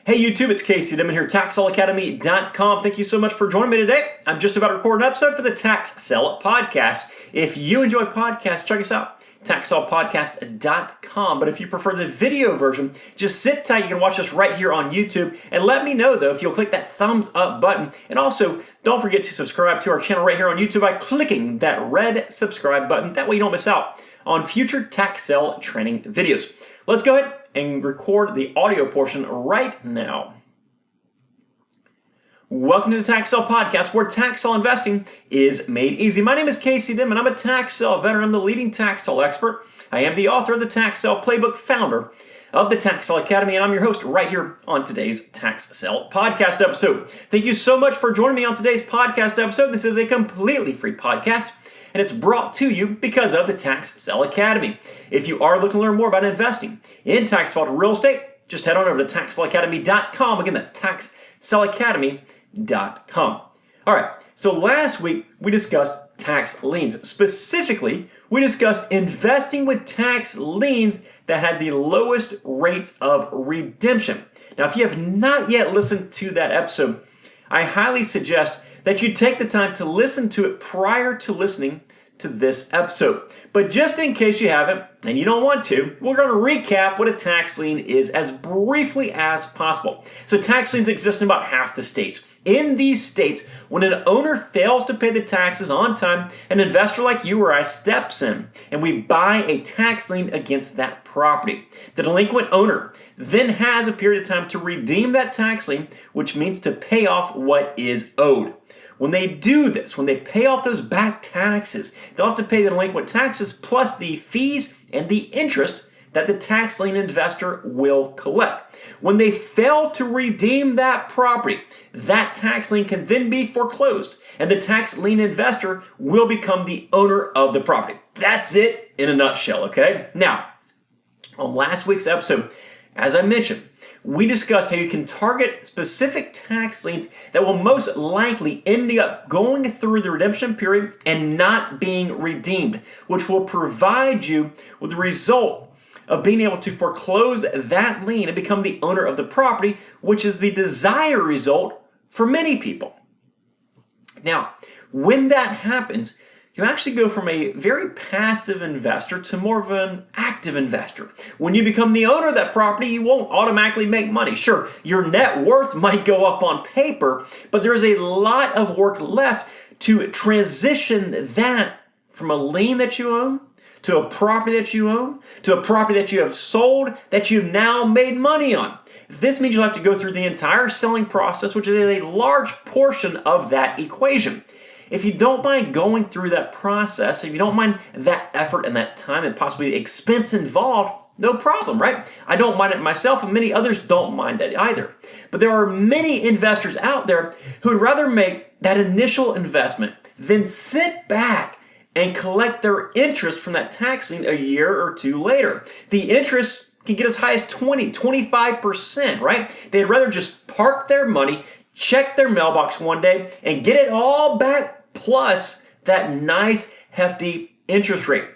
Hey YouTube, it's Casey Dimon here, TaxSellAcademy.com. Thank you so much for joining me today. I'm just about to record an episode for the Tax Sell Podcast. If you enjoy podcasts, check us out, TaxSellPodcast.com. But if you prefer the video version, just sit tight. You can watch us right here on YouTube. And let me know, though, if you'll click that thumbs up button. And also, don't forget to subscribe to our channel right here on YouTube by clicking that red subscribe button. That way you don't miss out on future tax sell training videos. Let's go ahead and record the audio portion right now. Welcome to the Tax Sell Podcast, where tax sell investing is made easy. My name is Casey Dimon. I'm a tax sell veteran. I'm the leading tax sell expert. I am the author of the Tax Sell Playbook, founder of the Tax Sell Academy, and I'm your host right here on today's Tax Sell Podcast episode. Thank you so much for joining me on today's podcast episode. This is a completely free podcast, and it's brought to you because of the Tax Sell Academy. If you are looking to learn more about investing in tax default real estate, just head on over to TaxSellAcademy.com. Again, that's TaxSellAcademy.com. All right, so last week we discussed tax liens. Specifically, we discussed investing with tax liens that had the lowest rates of redemption. Now, if you have not yet listened to that episode, I highly suggest that you take the time to listen to it prior to listening to this episode. But just in case you haven't, and you don't want to, we're going to recap what a tax lien is as briefly as possible. So tax liens exist in about half the states. In these states, when an owner fails to pay the taxes on time, an investor like you or I steps in and we buy a tax lien against that property. The delinquent owner then has a period of time to redeem that tax lien, which means to pay off what is owed. When they do this, when they pay off those back taxes, they'll have to pay the delinquent taxes plus the fees and the interest that the tax lien investor will collect. When they fail to redeem that property, that tax lien can then be foreclosed, and the tax lien investor will become the owner of the property. That's it in a nutshell, okay? Now, on last week's episode, as I mentioned, we discussed how you can target specific tax liens that will most likely end up going through the redemption period and not being redeemed, which will provide you with the result of being able to foreclose that lien and become the owner of the property, which is the desired result for many people. Now, when that happens, you actually go from a very passive investor to more of an active investor. When you become the owner of that property, you won't automatically make money. Sure, your net worth might go up on paper, but there's a lot of work left to transition that from a lien that you own to a property that you own, to a property that you have sold that you've now made money on. This means you'll have to go through the entire selling process, which is a large portion of that equation. If you don't mind going through that process, if you don't mind that effort and that time and possibly the expense involved, no problem, right? I don't mind it myself, and many others don't mind it either. But there are many investors out there who would rather make that initial investment than sit back and collect their interest from that tax lien a year or two later. The interest can get as high as 25%, right? They'd rather just park their money, check their mailbox one day, and get it all back plus that nice hefty interest rate.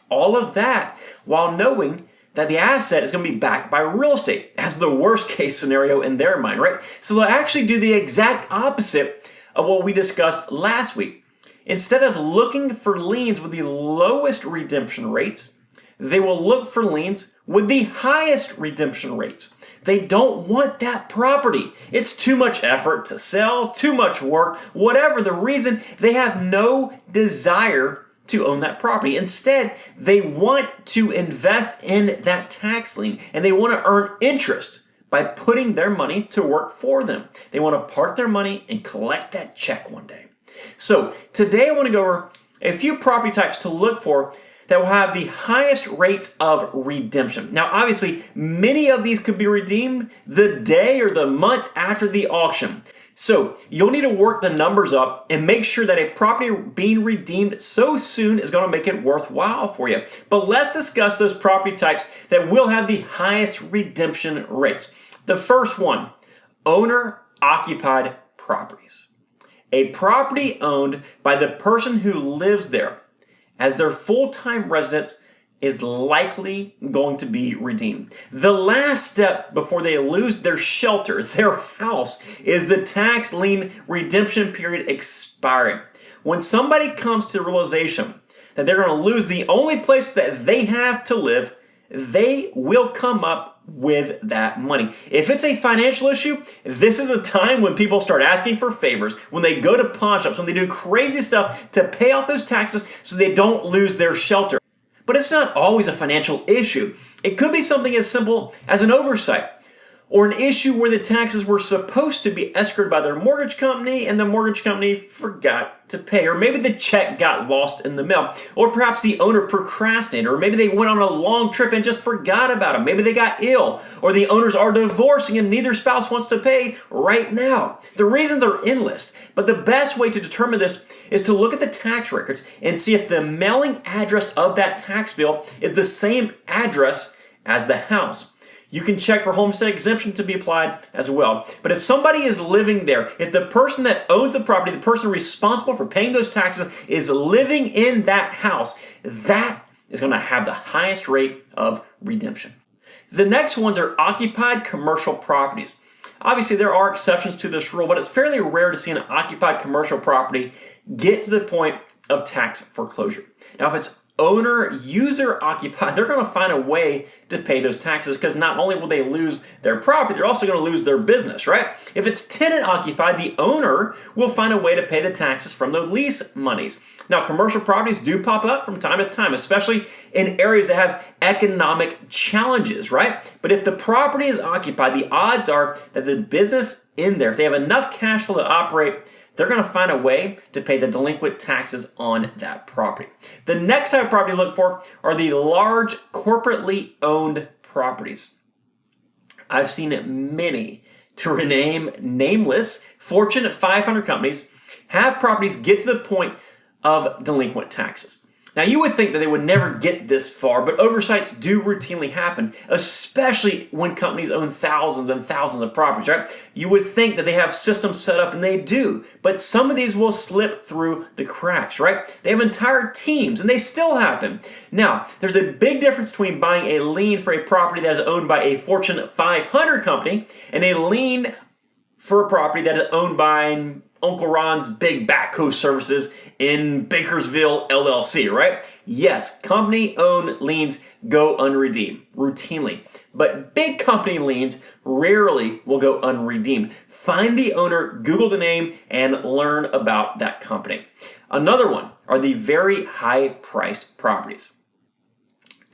All of that while knowing that the asset is going to be backed by real estate as the worst case scenario in their mind, right? So they'll actually do the exact opposite of what we discussed last week. Instead of looking for liens with the lowest redemption rates, they will look for liens with the highest redemption rates. They don't want that property. It's too much effort to sell, too much work, whatever the reason, they have no desire to own that property. Instead, they want to invest in that tax lien and they want to earn interest by putting their money to work for them. They want to park their money and collect that check one day. So today I want to go over a few property types to look for that will have the highest rates of redemption. Now, obviously, many of these could be redeemed the day or the month after the auction. So you'll need to work the numbers up and make sure that a property being redeemed so soon is going to make it worthwhile for you. But let's discuss those property types that will have the highest redemption rates. The first one, owner-occupied properties. A property owned by the person who lives there as their full-time residence is likely going to be redeemed. The last step before they lose their shelter, their house, is the tax lien redemption period expiring. When somebody comes to the realization that they're going to lose the only place that they have to live, they will come up with that money. If it's a financial issue, this is a time when people start asking for favors, when they go to pawn shops, when they do crazy stuff to pay off those taxes so they don't lose their shelter. But it's not always a financial issue. It could be something as simple as an oversight, or an issue where the taxes were supposed to be escrowed by their mortgage company and the mortgage company forgot to pay, or maybe the check got lost in the mail, or perhaps the owner procrastinated, or maybe they went on a long trip and just forgot about it. Maybe they got ill, or the owners are divorcing and neither spouse wants to pay right now. The reasons are endless, but the best way to determine this is to look at the tax records and see if the mailing address of that tax bill is the same address as the house. You can check for homestead exemption to be applied as well. But if somebody is living there, if the person that owns the property, the person responsible for paying those taxes is living in that house, that is going to have the highest rate of redemption. The next ones are occupied commercial properties. Obviously, there are exceptions to this rule, but it's fairly rare to see an occupied commercial property get to the point of tax foreclosure. Now, if it's owner, user occupied, they're going to find a way to pay those taxes because not only will they lose their property, they're also going to lose their business, right? If it's tenant occupied, the owner will find a way to pay the taxes from the lease monies. Now, commercial properties do pop up from time to time, especially in areas that have economic challenges, right? But if the property is occupied, the odds are that the business in there, if they have enough cash flow to operate, they're going to find a way to pay the delinquent taxes on that property. The next type of property to look for are the large corporately owned properties. I've seen many, to rename nameless, Fortune 500 companies have properties get to the point of delinquent taxes. Now, you would think that they would never get this far, but oversights do routinely happen, especially when companies own thousands and thousands of properties, right? You would think that they have systems set up, and they do, but some of these will slip through the cracks, right? They have entire teams, and they still happen. Now, there's a big difference between buying a lien for a property that is owned by a Fortune 500 company and a lien for a property that is owned by Uncle Ron's Big Backhoe Services in Bakersville, LLC, right? Yes, company-owned liens go unredeemed routinely, but big company liens rarely will go unredeemed. Find the owner, Google the name, and learn about that company. Another one are the very high-priced properties.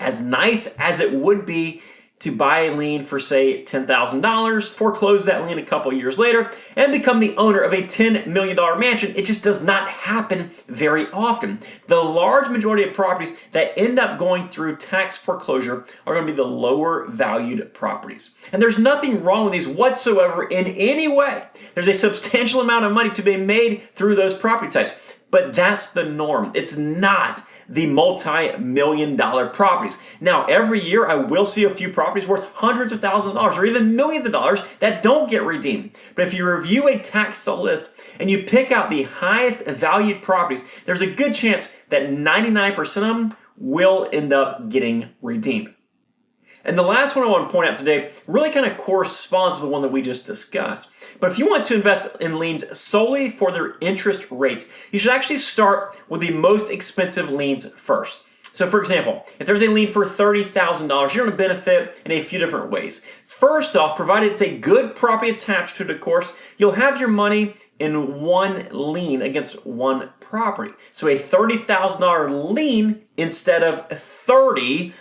As nice as it would be to buy a lien for, say, $10,000, foreclose that lien a couple years later, and become the owner of a $10 million mansion, it just does not happen very often. The large majority of properties that end up going through tax foreclosure are going to be the lower valued properties. And there's nothing wrong with these whatsoever in any way. There's a substantial amount of money to be made through those property types, but that's the norm. It's not the multi-million-dollar properties. Now, every year I will see a few properties worth hundreds of thousands of dollars or even millions of dollars that don't get redeemed. But if you review a tax sale list and you pick out the highest valued properties, there's a good chance that 99% of them will end up getting redeemed. And the last one I want to point out today really kind of corresponds with the one that we just discussed. But if you want to invest in liens solely for their interest rates, you should actually start with the most expensive liens first. So for example, if there's a lien for $30,000, you're going to benefit in a few different ways. First off, provided it's a good property attached to it, of course, you'll have your money in one lien against one property. So a $30,000 lien instead of 30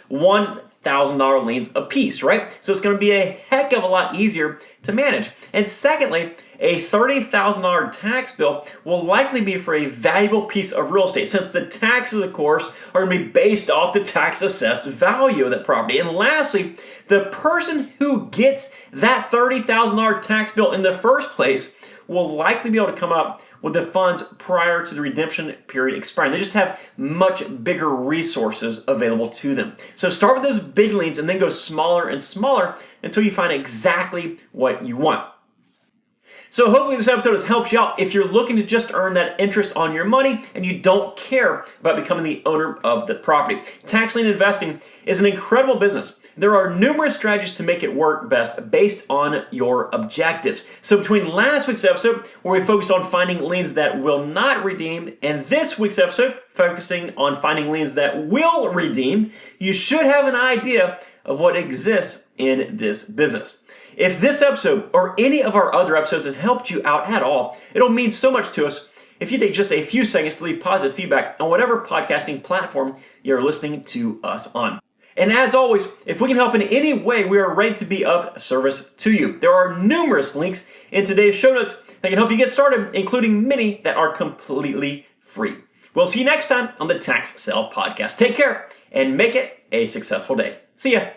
$1,000 liens a piece, right? So it's going to be a heck of a lot easier to manage. And secondly, a $30,000 tax bill will likely be for a valuable piece of real estate, since the taxes, of course, are going to be based off the tax assessed value of that property. And lastly, the person who gets that $30,000 tax bill in the first place will likely be able to come up with the funds prior to the redemption period expiring. They just have much bigger resources available to them. So start with those big liens and then go smaller and smaller until you find exactly what you want. So hopefully this episode has helped you out if you're looking to just earn that interest on your money and you don't care about becoming the owner of the property. Tax lien investing is an incredible business. There are numerous strategies to make it work best based on your objectives. So between last week's episode, where we focused on finding liens that will not redeem, and this week's episode, focusing on finding liens that will redeem, you should have an idea of what exists in this business. If this episode or any of our other episodes have helped you out at all, it'll mean so much to us if you take just a few seconds to leave positive feedback on whatever podcasting platform you're listening to us on. And as always, if we can help in any way, we are ready to be of service to you. There are numerous links in today's show notes that can help you get started, including many that are completely free. We'll see you next time on the Tax Sale Podcast. Take care and make it a successful day. See ya.